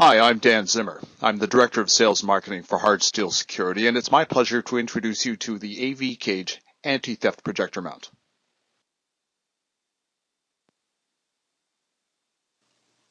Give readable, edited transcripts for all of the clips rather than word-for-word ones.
Hi, I'm Dan Zimmer. I'm the Director of Sales Marketing for Hard Steel Security, and it's my pleasure to introduce you to the AV Cage anti-theft projector mount.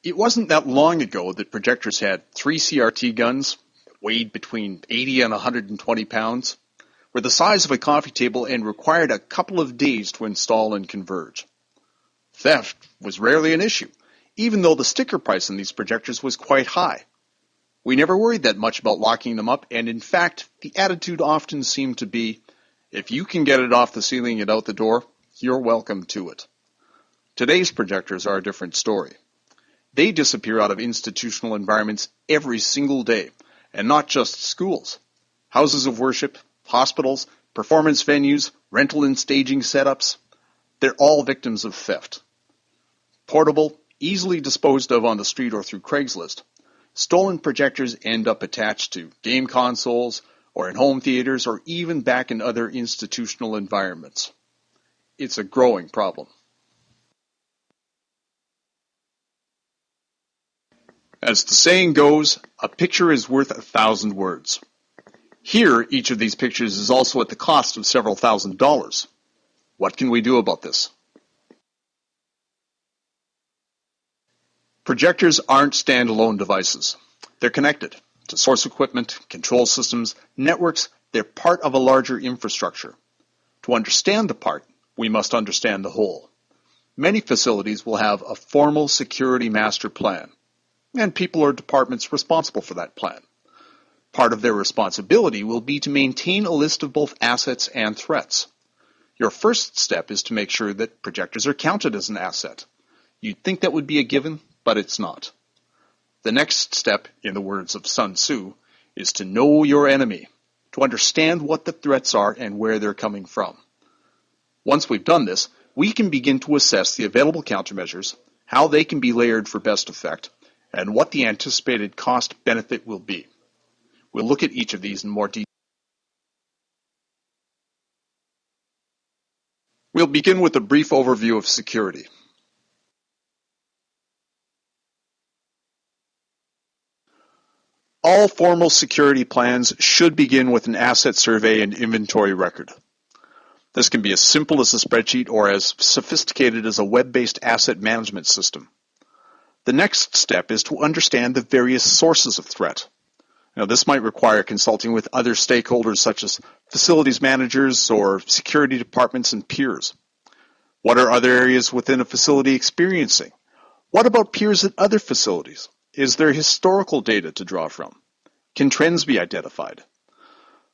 It wasn't that long ago that projectors had 3 CRT guns, weighed between 80 and 120 pounds, were the size of a coffee table, and required a couple of days to install and converge. Theft was rarely an issue, even though the sticker price on these projectors was quite high. We never worried that much about locking them up, and in fact, the attitude often seemed to be, if you can get it off the ceiling and out the door, you're welcome to it. Today's projectors are a different story. They disappear out of institutional environments every single day, and not just schools. Houses of worship, hospitals, performance venues, rental and staging setups, they're all victims of theft. Portable, easily disposed of on the street or through Craigslist, stolen projectors end up attached to game consoles or in home theaters or even back in other institutional environments. It's a growing problem. As the saying goes, a picture is worth 1,000 words. Here, each of these pictures is also at the cost of several $1,000s. What can we do about this? Projectors aren't standalone devices. They're connected to source equipment, control systems, networks. They're part of a larger infrastructure. To understand the part, we must understand the whole. Many facilities will have a formal security master plan, and people or departments responsible for that plan. Part of their responsibility will be to maintain a list of both assets and threats. Your first step is to make sure that projectors are counted as an asset. You'd think that would be a given, but it's not. The next step, in the words of Sun Tzu, is to know your enemy, to understand what the threats are and where they're coming from. Once we've done this, we can begin to assess the available countermeasures, how they can be layered for best effect, and what the anticipated cost-benefit will be. We'll look at each of these in more detail. We'll begin with a brief overview of security. All formal security plans should begin with an asset survey and inventory record. This can be as simple as a spreadsheet or as sophisticated as a web-based asset management system. The next step is to understand the various sources of threat. Now, this might require consulting with other stakeholders such as facilities managers or security departments and peers. What are other areas within a facility experiencing? What about peers at other facilities? Is there historical data to draw from? Can trends be identified?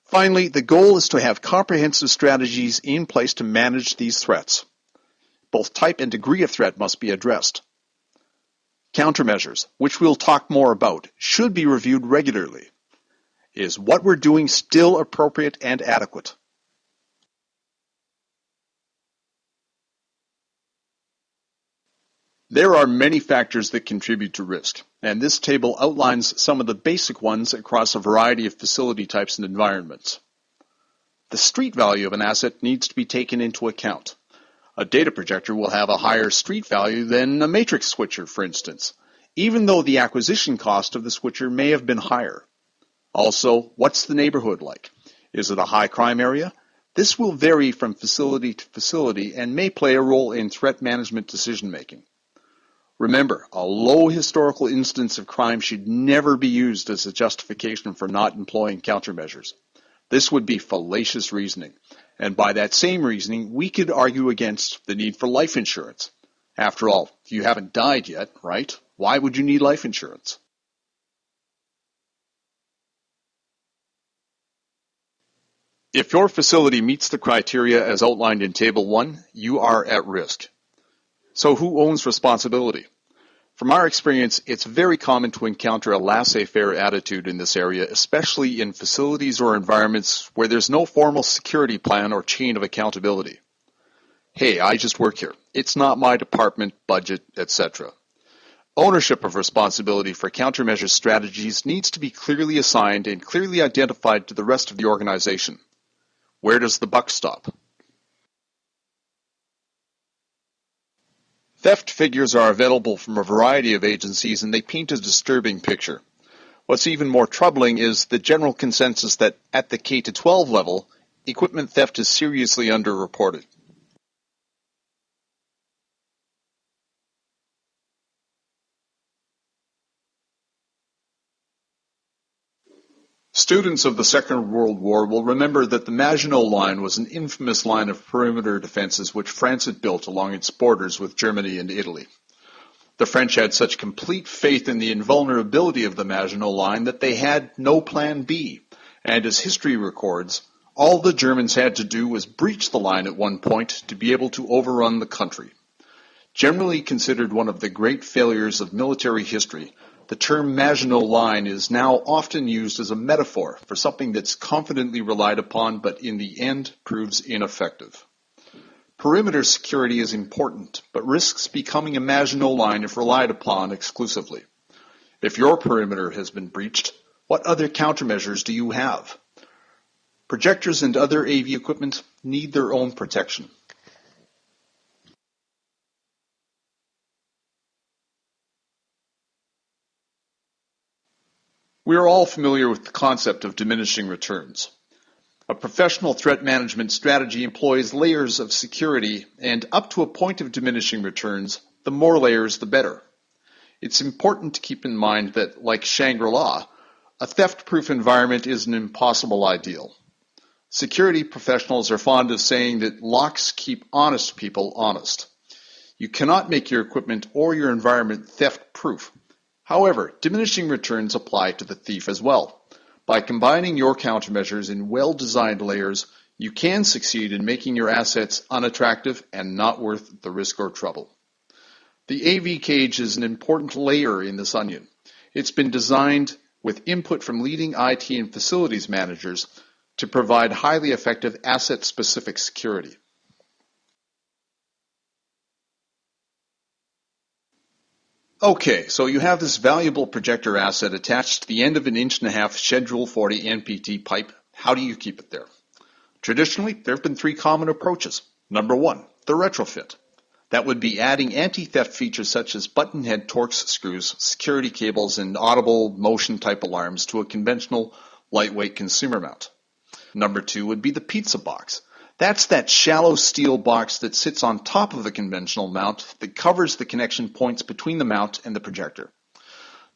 Finally, the goal is to have comprehensive strategies in place to manage these threats. Both type and degree of threat must be addressed. Countermeasures, which we'll talk more about, should be reviewed regularly. Is what we're doing still appropriate and adequate? There are many factors that contribute to risk, and this table outlines some of the basic ones across a variety of facility types and environments. The street value of an asset needs to be taken into account. A data projector will have a higher street value than a matrix switcher, for instance, even though the acquisition cost of the switcher may have been higher. Also, what's the neighborhood like? Is it a high crime area? This will vary from facility to facility and may play a role in threat management decision-making. Remember, a low historical instance of crime should never be used as a justification for not employing countermeasures. This would be fallacious reasoning, and by that same reasoning, we could argue against the need for life insurance. After all, you haven't died yet, right? Why would you need life insurance? If your facility meets the criteria as outlined in Table 1, you are at risk. So who owns responsibility? From our experience, it's very common to encounter a laissez-faire attitude in this area, especially in facilities or environments where there's no formal security plan or chain of accountability. Hey, I just work here. It's not my department, budget, etc. Ownership of responsibility for countermeasure strategies needs to be clearly assigned and clearly identified to the rest of the organization. Where does the buck stop? Theft figures are available from a variety of agencies and they paint a disturbing picture. What's even more troubling is the general consensus that at the K-12 level, equipment theft is seriously underreported. Students of the Second World War will remember that the Maginot Line was an infamous line of perimeter defenses which France had built along its borders with Germany and Italy. The French had such complete faith in the invulnerability of the Maginot Line that they had no plan B, and as history records, all the Germans had to do was breach the line at one point to be able to overrun the country. Generally considered one of the great failures of military history, the term Maginot Line is now often used as a metaphor for something that's confidently relied upon but in the end proves ineffective. Perimeter security is important, but risks becoming a Maginot Line if relied upon exclusively. If your perimeter has been breached, what other countermeasures do you have? Projectors and other AV equipment need their own protection. We are all familiar with the concept of diminishing returns. A professional threat management strategy employs layers of security, and up to a point of diminishing returns, the more layers the better. It's important to keep in mind that, like Shangri-La, a theft-proof environment is an impossible ideal. Security professionals are fond of saying that locks keep honest people honest. You cannot make your equipment or your environment theft-proof. However, diminishing returns apply to the thief as well. By combining your countermeasures in well-designed layers, you can succeed in making your assets unattractive and not worth the risk or trouble. The AV cage is an important layer in this onion. It's been designed with input from leading IT and facilities managers to provide highly effective asset-specific security. Okay, so you have this valuable projector asset attached to the end of an 1.5" Schedule 40 NPT pipe. How do you keep it there? Traditionally, there have been three common approaches. Number one, the retrofit. That would be adding anti-theft features such as button-head Torx screws, security cables, and audible motion-type alarms to a conventional, lightweight consumer mount. Number two would be the pizza box. That's that shallow steel box that sits on top of the conventional mount that covers the connection points between the mount and the projector.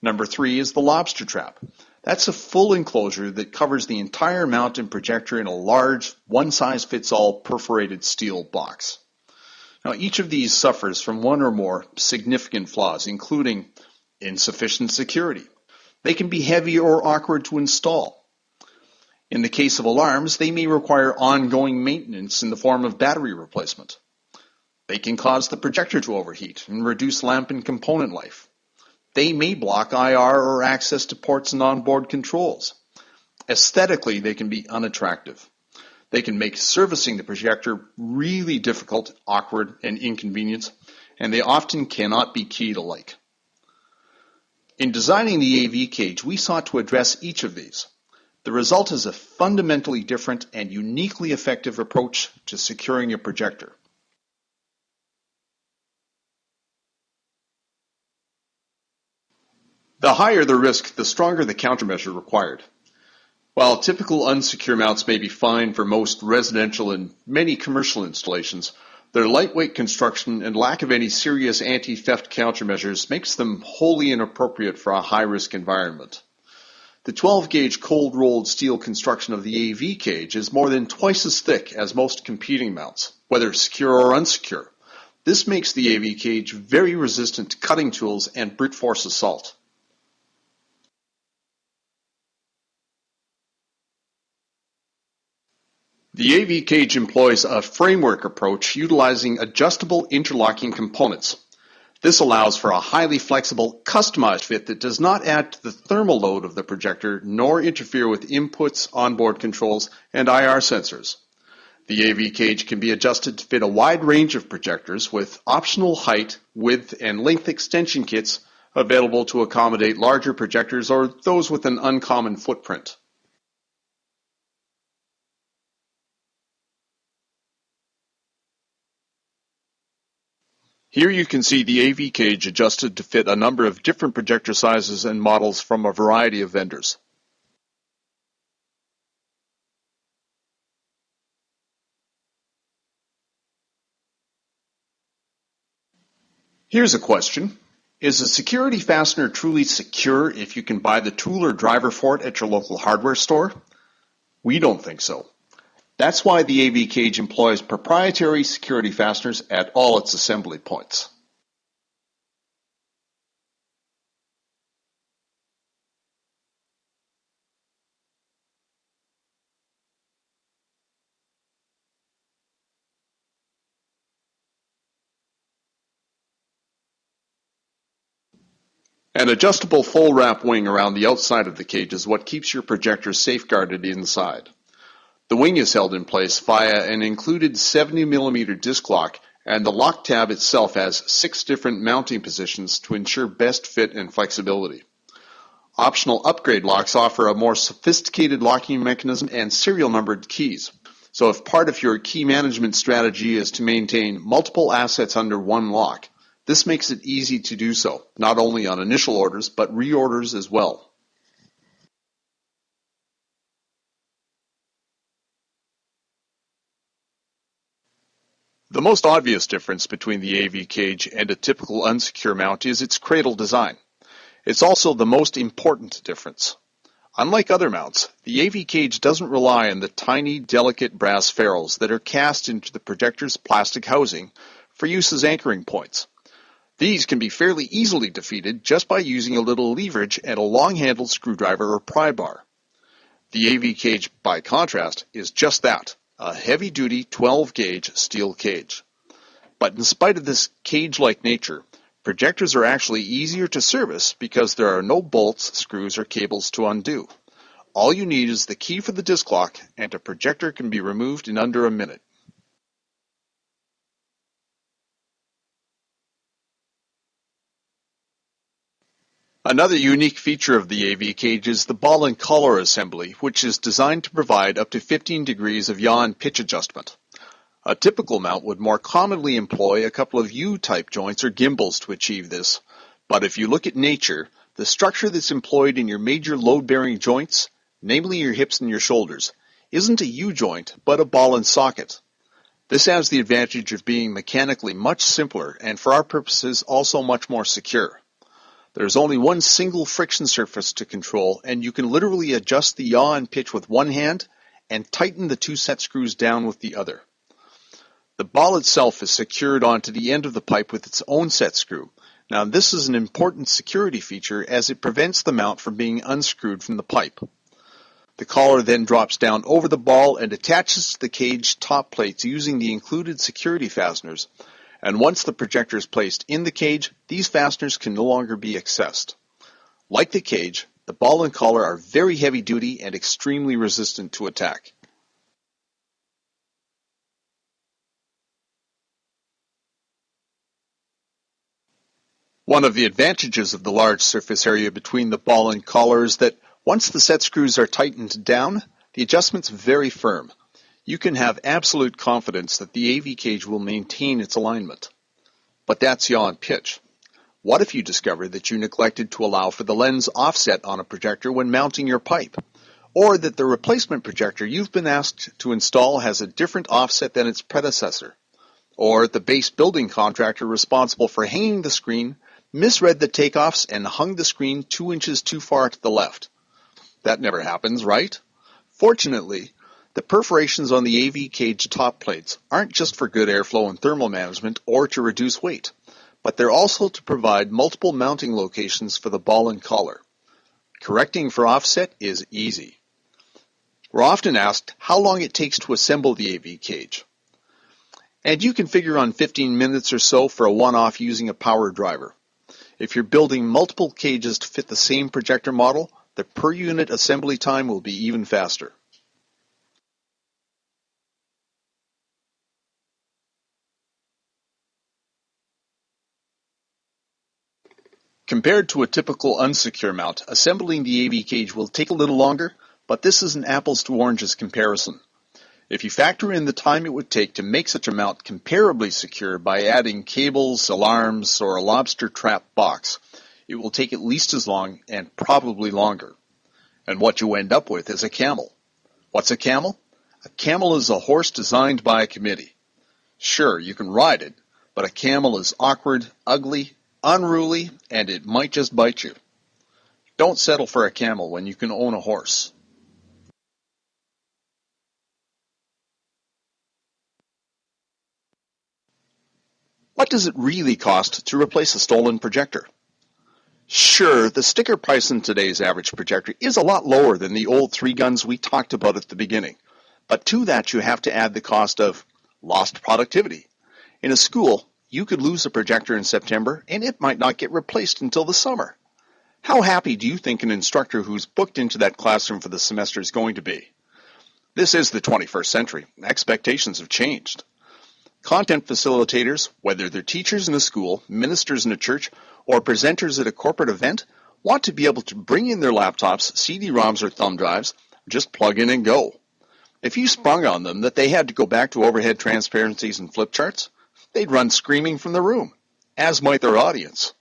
Number three is the lobster trap. That's a full enclosure that covers the entire mount and projector in a large, one-size-fits-all perforated steel box. Now, each of these suffers from one or more significant flaws, including insufficient security. They can be heavy or awkward to install. In the case of alarms, they may require ongoing maintenance in the form of battery replacement. They can cause the projector to overheat and reduce lamp and component life. They may block IR or access to ports and onboard controls. Aesthetically, they can be unattractive. They can make servicing the projector really difficult, awkward, and inconvenient, and they often cannot be keyed alike. In designing the AV cage, we sought to address each of these. The result is a fundamentally different and uniquely effective approach to securing a projector. The higher the risk, the stronger the countermeasure required. While typical unsecure mounts may be fine for most residential and many commercial installations, their lightweight construction and lack of any serious anti-theft countermeasures makes them wholly inappropriate for a high-risk environment. The 12-gauge cold-rolled steel construction of the AV cage is more than twice as thick as most competing mounts, whether secure or unsecure. This makes the AV cage very resistant to cutting tools and brute force assault. The AV cage employs a framework approach utilizing adjustable interlocking components. This allows for a highly flexible, customized fit that does not add to the thermal load of the projector nor interfere with inputs, onboard controls, and IR sensors. The AV cage can be adjusted to fit a wide range of projectors with optional height, width, and length extension kits available to accommodate larger projectors or those with an uncommon footprint. Here you can see the AV cage adjusted to fit a number of different projector sizes and models from a variety of vendors. Here's a question. Is a security fastener truly secure if you can buy the tool or driver for it at your local hardware store? We don't think so. That's why the AV cage employs proprietary security fasteners at all its assembly points. An adjustable full wrap wing around the outside of the cage is what keeps your projector safeguarded inside. The wing is held in place via an included 70mm disc lock, and the lock tab itself has 6 different mounting positions to ensure best fit and flexibility. Optional upgrade locks offer a more sophisticated locking mechanism and serial numbered keys. So if part of your key management strategy is to maintain multiple assets under one lock, this makes it easy to do so, not only on initial orders, but reorders as well. The most obvious difference between the AV cage and a typical unsecure mount is its cradle design. It's also the most important difference. Unlike other mounts, the AV cage doesn't rely on the tiny, delicate brass ferrules that are cast into the projector's plastic housing for use as anchoring points. These can be fairly easily defeated just by using a little leverage and a long-handled screwdriver or pry bar. The AV cage, by contrast, is just that, a heavy-duty 12-gauge steel cage. But in spite of this cage-like nature, projectors are actually easier to service because there are no bolts, screws, or cables to undo. All you need is the key for the disc lock, and a projector can be removed in under a minute. Another unique feature of the AV cage is the ball and collar assembly, which is designed to provide up to 15 degrees of yaw and pitch adjustment. A typical mount would more commonly employ a couple of U-type joints or gimbals to achieve this, but if you look at nature, the structure that's employed in your major load-bearing joints, namely your hips and your shoulders, isn't a U-joint, but a ball and socket. This has the advantage of being mechanically much simpler and for our purposes also much more secure. There's only one single friction surface to control, and you can literally adjust the yaw and pitch with one hand and tighten the 2 set screws down with the other. The ball itself is secured onto the end of the pipe with its own set screw. Now this is an important security feature as it prevents the mount from being unscrewed from the pipe. The collar then drops down over the ball and attaches to the cage top plates using the included security fasteners. And once the projector is placed in the cage, these fasteners can no longer be accessed. Like the cage, the ball and collar are very heavy duty and extremely resistant to attack. One of the advantages of the large surface area between the ball and collar is that once the set screws are tightened down, the adjustment's very firm. You can have absolute confidence that the AV cage will maintain its alignment. But that's yaw and pitch. What if you discover that you neglected to allow for the lens offset on a projector when mounting your pipe? Or that the replacement projector you've been asked to install has a different offset than its predecessor? Or the base building contractor responsible for hanging the screen misread the takeoffs and hung the screen 2 inches too far to the left? That never happens, right? Fortunately, the perforations on the AV cage top plates aren't just for good airflow and thermal management or to reduce weight, but they're also to provide multiple mounting locations for the ball and collar. Correcting for offset is easy. We're often asked how long it takes to assemble the AV cage. And you can figure on 15 minutes or so for a one-off using a power driver. If you're building multiple cages to fit the same projector model, the per unit assembly time will be even faster. Compared to a typical unsecure mount, assembling the AV cage will take a little longer, but this is an apples to oranges comparison. If you factor in the time it would take to make such a mount comparably secure by adding cables, alarms, or a lobster trap box, it will take at least as long and probably longer. And what you end up with is a camel. What's a camel? A camel is a horse designed by a committee. Sure, you can ride it, but a camel is awkward, ugly, unruly, and it might just bite you. Don't settle for a camel when you can own a horse. What does it really cost to replace a stolen projector? Sure, the sticker price in today's average projector is a lot lower than the old 3 guns we talked about at the beginning. But to that you have to add the cost of lost productivity. In a school, you could lose a projector in September and it might not get replaced until the summer. How happy do you think an instructor who's booked into that classroom for the semester is going to be? This is the 21st century. Expectations have changed. Content facilitators, whether they're teachers in a school, ministers in a church, or presenters at a corporate event, want to be able to bring in their laptops, CD-ROMs, or thumb drives, just plug in and go. If you sprung on them that they had to go back to overhead transparencies and flip charts, they'd run screaming from the room, as might their audience.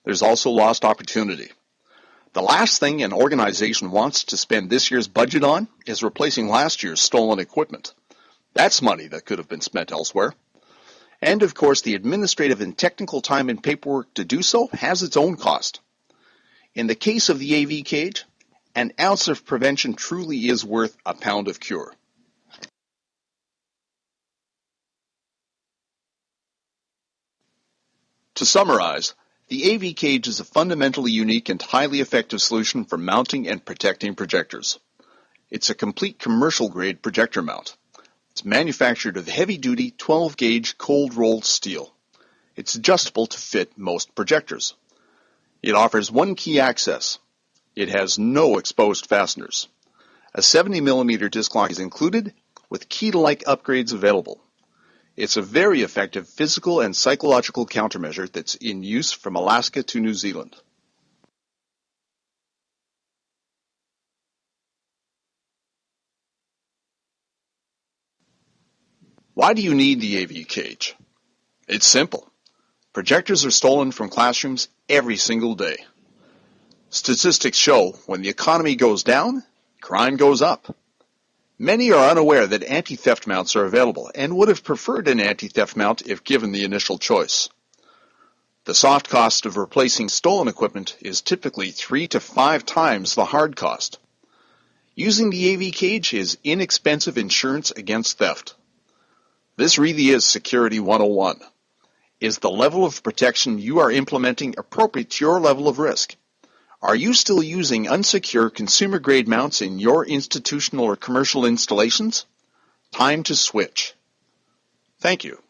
There's also lost opportunity. The last thing an organization wants to spend this year's budget on is replacing last year's stolen equipment. That's money that could have been spent elsewhere. And of course, the administrative and technical time and paperwork to do so has its own cost. In the case of the AV cage, an ounce of prevention truly is worth a pound of cure. To summarize, the AV cage is a fundamentally unique and highly effective solution for mounting and protecting projectors. It's a complete commercial-grade projector mount. It's manufactured of heavy-duty 12-gauge cold-rolled steel. It's adjustable to fit most projectors. It offers one-key access. It has no exposed fasteners. A 70mm disc lock is included, with key-to-like upgrades available. It's a very effective physical and psychological countermeasure that's in use from Alaska to New Zealand. Why do you need the AV cage? It's simple. Projectors are stolen from classrooms every single day. Statistics show when the economy goes down, crime goes up. Many are unaware that anti-theft mounts are available and would have preferred an anti-theft mount if given the initial choice. The soft cost of replacing stolen equipment is typically 3 to 5 times the hard cost. Using the AV cage is inexpensive insurance against theft. This really is Security 101. Is the level of protection you are implementing appropriate to your level of risk? Are you still using unsecure consumer-grade mounts in your institutional or commercial installations? Time to switch. Thank you.